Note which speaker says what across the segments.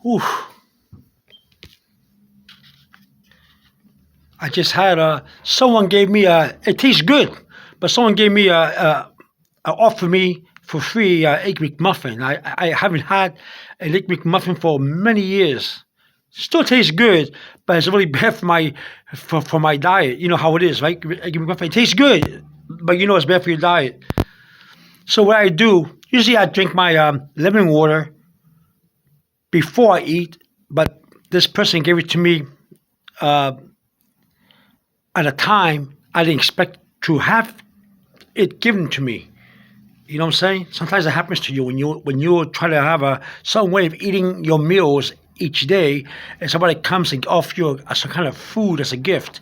Speaker 1: Whew. I just had someone gave me it tastes good, but someone gave me offered me for free egg McMuffin. I haven't had an egg McMuffin for many years. Still tastes good, but it's really bad for my diet. You know how it is, right? Egg McMuffin it tastes good, but you know it's bad for your diet. So what I do usually I drink my lemon water before I eat, but this person gave it to me uh, at a time I didn't expect to have it given to me. You know what I'm saying? Sometimes it happens to you when you try to have some way of eating your meals each day, and somebody comes and offers you some kind of food as a gift.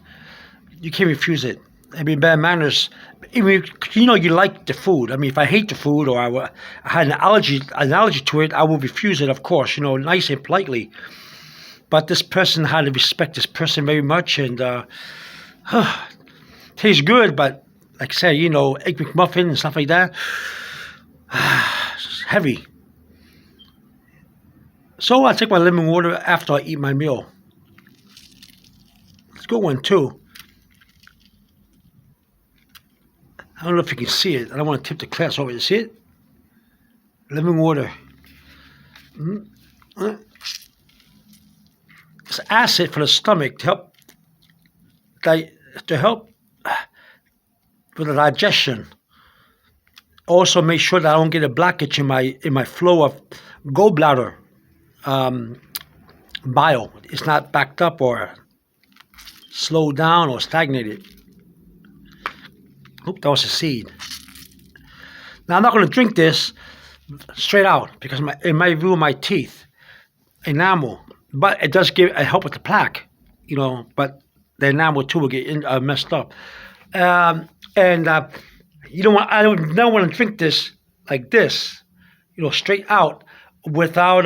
Speaker 1: You can't refuse it. I mean, bad manners. Even you know you like the food. I mean, if I hate the food or I had an allergy to it, I would refuse it. Of course, you know, nice and politely. But this person had to respect this person very much, and tastes good. But like I said, you know, egg McMuffin and stuff like that, it's heavy. So I take my lemon water after I eat my meal. It's a good one too. I don't know if you can see it. I don't want to tip the class over. You see it? Lemon water. It's acid for the stomach to help with the digestion. Also, make sure that I don't get a blockage in my flow of gallbladder bile. It's not backed up or slowed down or stagnated. Oop, that was a seed. Now I'm not going to drink this straight out because it might ruin my teeth, enamel. But it does give a help with the plaque, you know. But the enamel too will get messed up. And you don't want. I don't want to drink this like this, you know, straight out without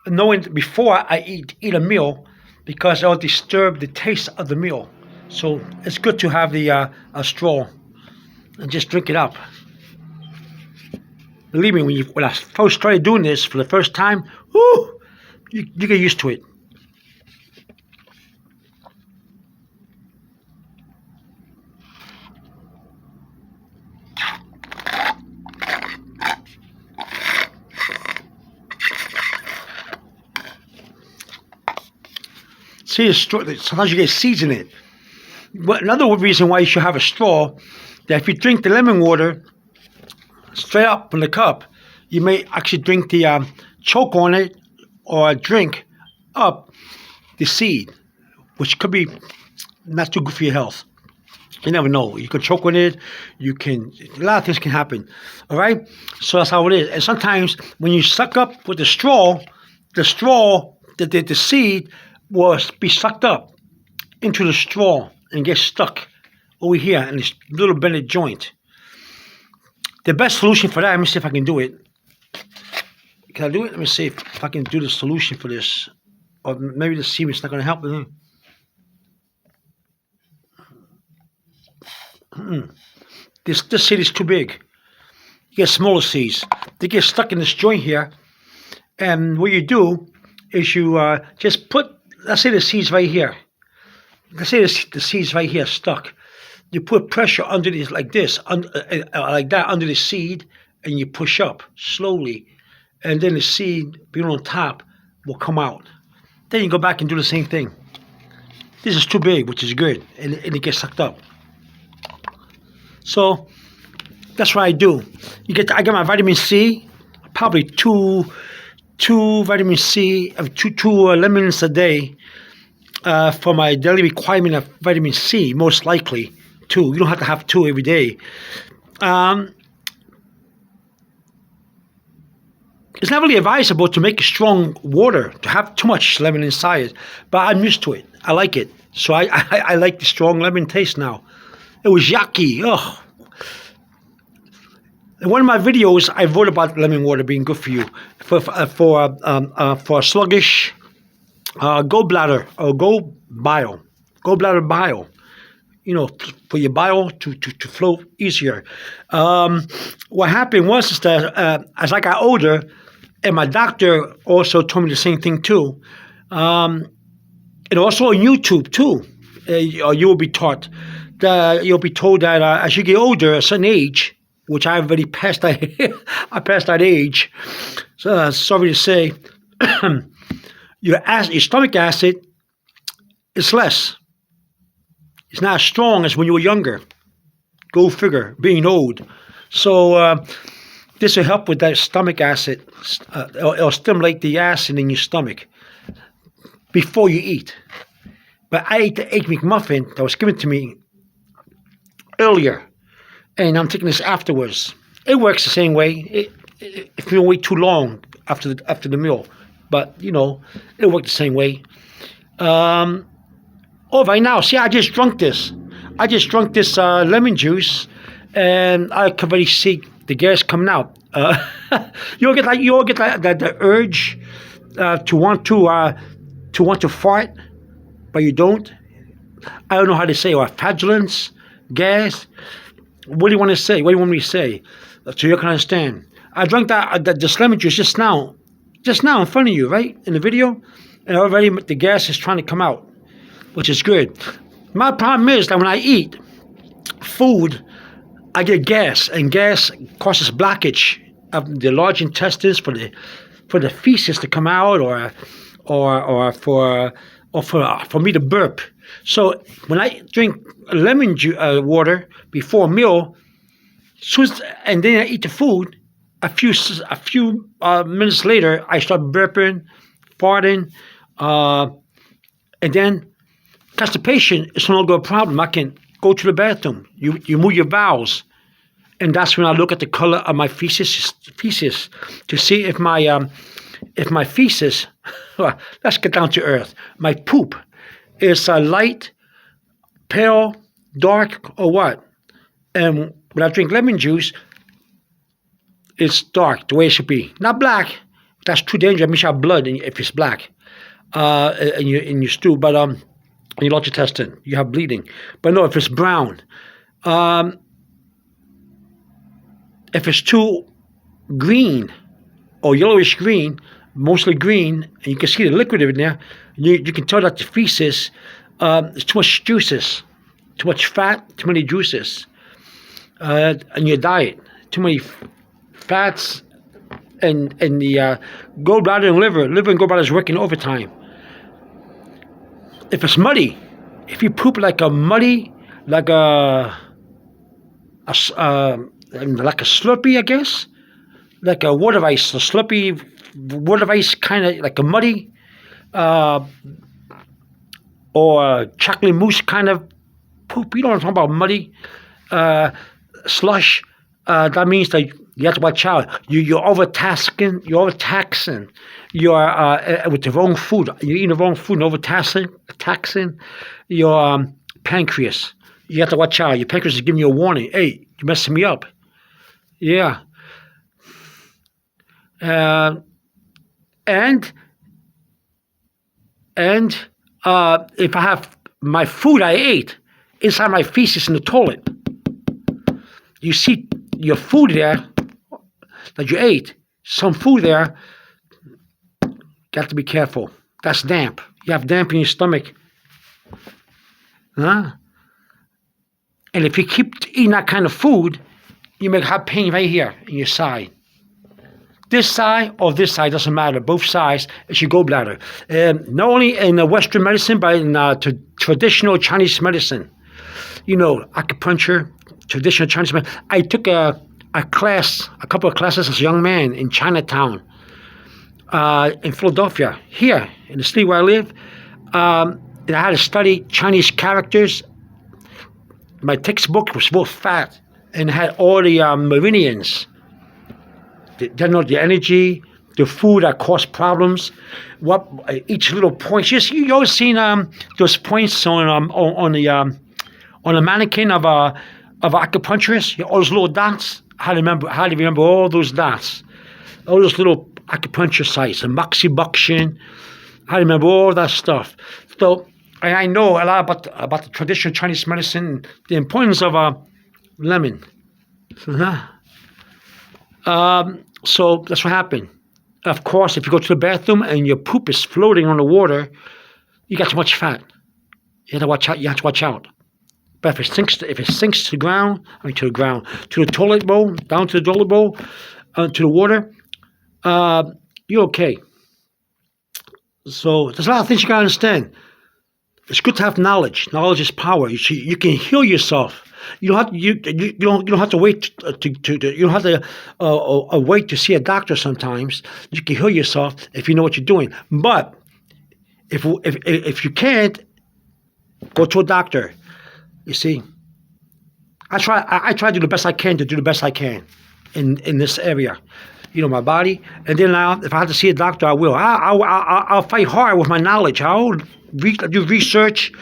Speaker 1: knowing before I eat a meal because it'll disturb the taste of the meal. So it's good to have the a straw and just drink it up. Believe me, when I first started doing this for the first time, whoo, you get used to it. See, the straw, sometimes you get seeds in it. But another reason why you should have a straw, that if you drink the lemon water straight up from the cup, you may actually drink the choke on it or drink up the seed, which could be not too good for your health. You never know. You can choke on it. A lot of things can happen. All right? So that's how it is. And sometimes when you suck up with the straw, the seed will be sucked up into the straw and get stuck over here in this little bended joint. The best solution for that, let me see if I can do it. Can I do it? Let me see if I can do the solution for this. Or maybe the sement's not going to help with it. This seed is too big. You get smaller seeds. They get stuck in this joint here. And what you do is you just put, let's say the seed's right here. Let's say the seed's right here stuck. You put pressure under this like this, like that under the seed, and you push up slowly. And then the seed being on top will come out. Then you go back and do the same thing. This is too big, which is good, and it gets sucked up. So that's what I do. I get my vitamin C, probably two vitamin C, two lemons a day for my daily requirement of vitamin C. Most likely two. You don't have to have two every day. It's not really advisable to make strong water, to have too much lemon inside it, but I'm used to it. I like it. So I like the strong lemon taste now. It was yucky. Ugh. In one of my videos, I wrote about lemon water being good for you, for a sluggish gallbladder or gallbladder bile. You know, for your bile to flow easier. What happened was is that as I got older, And my doctor also told me the same thing too. And also on YouTube too, you will be taught that you'll be told that as you get older, a certain age, which I've already passed that, I passed that age. So sorry to say, your stomach acid is less. It's not as strong as when you were younger. Go figure, being old. So this will help with that stomach acid. It'll stimulate the acid in your stomach before you eat. But I ate the Egg McMuffin that was given to me earlier, and I'm taking this afterwards. It works the same way. If you don't wait too long after the meal, but it worked the same way. Right now, see, I just drunk this. Lemon juice, and I can already see the gas coming out. You all get the urge to want to fart, but you don't. I don't know how to say, or flatulence, gas. What do you want to say? What do you want me to say? So you can understand. I drank this lemon juice just now in front of you, right? In the video. And already the gas is trying to come out, which is good. My problem is that when I eat food, I get gas, and gas causes blockage of the large intestines for the feces to come out, or for me to burp. So when I drink lemon water before a meal, and then I eat the food, a few minutes later, I start burping, farting, and then constipation is no longer a problem. I can go to the bathroom. You move your bowels, and that's when I look at the color of my feces to see if my feces. Let's get down to earth. My poop is light, pale, dark, or what? And when I drink lemon juice, it's dark, the way it should be. Not black. That's too dangerous. It means you have blood if it's black in your stew. But in your large intestine, you have bleeding. But no, if it's brown, if it's too green or yellowish green, mostly green, and you can see the liquid in there, you can tell that the feces is too much juices, too much fat, too many juices in your diet, too many fats, and the gallbladder and liver and gallbladder is working overtime. If it's muddy, if you poop like a Slurpee, I guess, like a water ice, a Slurpee water ice, kind of like a muddy, or chocolate mousse kind of poop. You know what I'm talking about? Muddy, slush. That means that you have to watch out. You're overtaxing. You're with the wrong food. You're eating the wrong food and overtaxing your pancreas. You have to watch out. Your pancreas is giving you a warning. Hey, you're messing me up. Yeah. And if I have my food I ate inside my feces in the toilet, you see your food there that you ate, some food there, got to be careful. That's damp. You have damp in your stomach. Huh? And if you keep eating that kind of food, you may have pain right here in your side. This side or this side, doesn't matter. Both sides, it's your gallbladder. Not only in Western medicine, but in traditional Chinese medicine. Acupuncture, traditional Chinese medicine. I took a couple of classes as a young man in Chinatown, in Philadelphia, here in the city where I live. I had to study Chinese characters. My textbook was full fat and had all the meridians. The energy, the food that caused problems, what each little point. You always seen those points on the mannequin of an acupuncturist. All those little dots. How to remember all those dots, all those little acupuncture sites, and moxibustion. How to remember all that stuff. So I know a lot about the traditional Chinese medicine, the importance of lemon. So that's what happened. Of course, if you go to the bathroom and your poop is floating on the water, you got too much fat. You have to watch out. You have to watch out. But if it sinks to the ground, to the toilet bowl, down to the toilet bowl, to the water, you're okay. So there's a lot of things you gotta understand. It's good to have knowledge. Knowledge is power. You can heal yourself. You don't have you don't have to wait you don't have to wait to see a doctor. Sometimes you can heal yourself if you know what you're doing. But if you can't, go to a doctor. You see, I try to do the best I can in this area. My body. And then now, if I have to see a doctor, I will. I'll fight hard with my knowledge. I'll do research,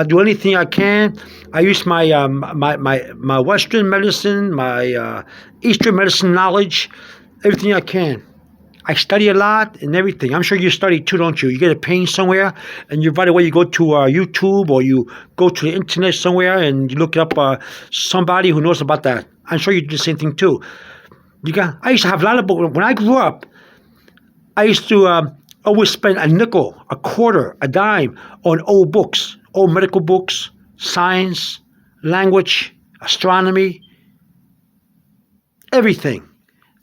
Speaker 1: do anything I can. I use my Western medicine, my Eastern medicine knowledge, everything I can. I study a lot and everything. I'm sure you study too, don't you? You get a pain somewhere, and right away you go to YouTube or you go to the internet somewhere and you look up somebody who knows about that. I'm sure you do the same thing too. I used to have a lot of books. When I grew up, I used to always spend a nickel, a quarter, a dime on old books, old medical books, science, language, astronomy, everything,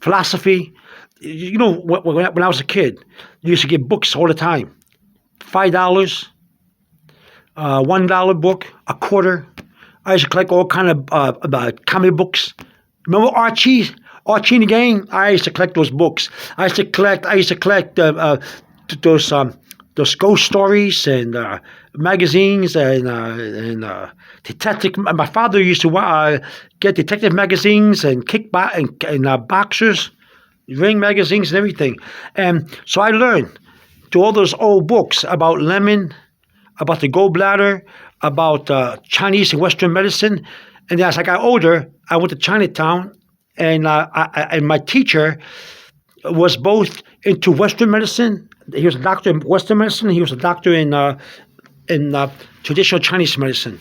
Speaker 1: philosophy. When I was a kid, you used to get books all the time. $5, $1 book, a quarter. I used to collect all kind of comic books. Remember Archie and the Gang? I used to collect those books. I used to collect those ghost stories and magazines and detective. My father used to get detective magazines and boxers, ring magazines and everything. And so I learned through all those old books about lemon, about the gallbladder, about Chinese and Western medicine. And as I got older, I went to Chinatown, and my teacher was both into Western medicine. He was a doctor in Western medicine. He was a doctor in traditional Chinese medicine,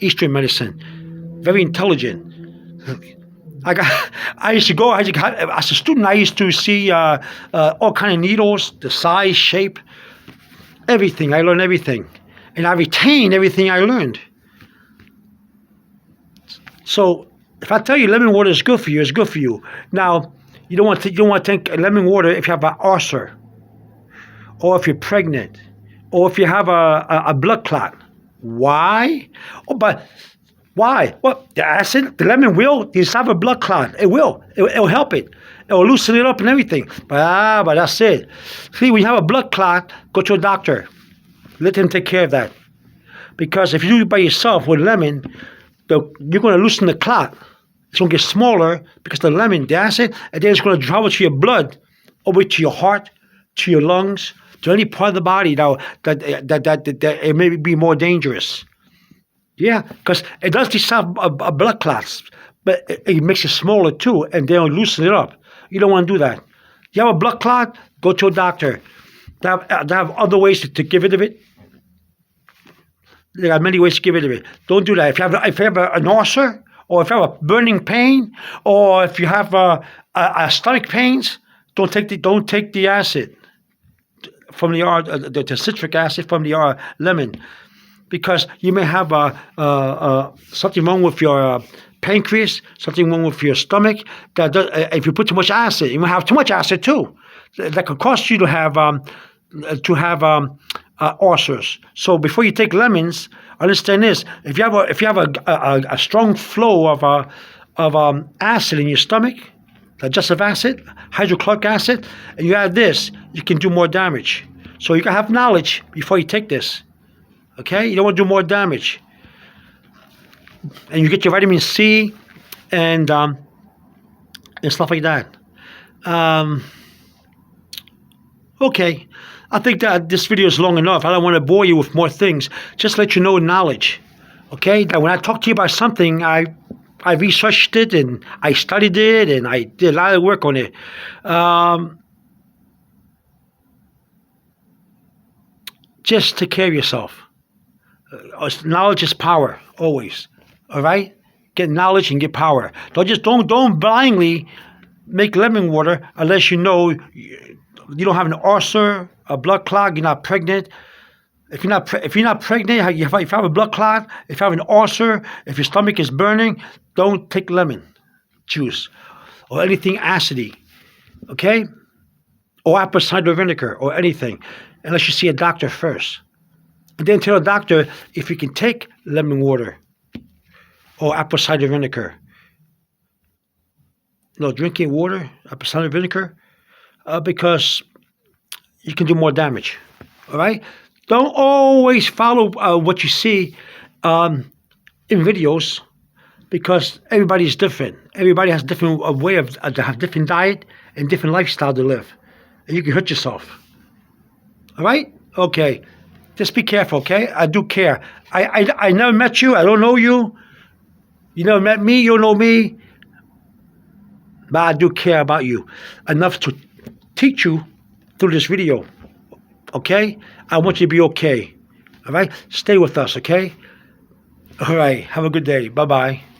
Speaker 1: Eastern medicine. Very intelligent. I used to go. As a student, I used to see all kind of needles, the size, shape, everything. I learned everything, and I retained everything I learned. So if I tell you lemon water is good for you, it's good for you. Now you don't want to drink lemon water if you have an ulcer, or if you're pregnant, or if you have a blood clot. Why? Why? Well, the acid, the lemon will dissolve a blood clot. It will. It'll help it. It'll loosen it up and everything. But that's it. See, when you have a blood clot, go to a doctor. Let him take care of that. Because if you do it by yourself with lemon, you're going to loosen the clot. It's going to get smaller because the lemon, the acid, and then it's going to travel to your blood, over to your heart, to your lungs, to any part of the body that it may be more dangerous. Yeah, because it does dissolve a blood clots, but it makes it smaller too, and they'll loosen it up. You don't want to do that. You have a blood clot, go to a doctor. They have other ways to get rid of it. There are many ways to get rid of it. Don't do that. If you have an ulcer, or if you have a burning pain, or if you have a stomach pains, don't take the acid from the citric acid from the lemon. Because you may have something wrong with your pancreas, something wrong with your stomach. If you put too much acid, you might have too much acid too. That could cause you to have ulcers. So before you take lemons, understand this: if you have a strong flow of acid in your stomach, digestive acid, hydrochloric acid, and you add this, you can do more damage. So you gotta have knowledge before you take this. Okay, you don't want to do more damage, and you get your vitamin C and stuff like that. Okay, I think that this video is long enough. I don't want to bore you with more things. Just let you know knowledge. Okay, that when I talk to you about something, I researched it and I studied it and I did a lot of work on it. Just take care of yourself. Knowledge is power, always. All right? Get knowledge and get power. Don't blindly make lemon water unless you know you don't have an ulcer, a blood clot, you're not pregnant. If you're not pregnant, if you have a blood clot, if you have an ulcer, if your stomach is burning, don't take lemon juice or anything acidy, okay? Or apple cider vinegar or anything, unless you see a doctor first. And then tell the doctor if you can take lemon water or apple cider vinegar. No, drinking water, apple cider vinegar, because you can do more damage, all right? Don't always follow what you see in videos, because everybody's different. Everybody has a different way of have different diet and different lifestyle to live. And you can hurt yourself. All right? Okay. Just be careful, okay? I do care. I never met you. I don't know you. You never met me. You don't know me. But I do care about you enough to teach you through this video. Okay? I want you to be okay. All right? Stay with us, okay? All right. Have a good day. Bye-bye.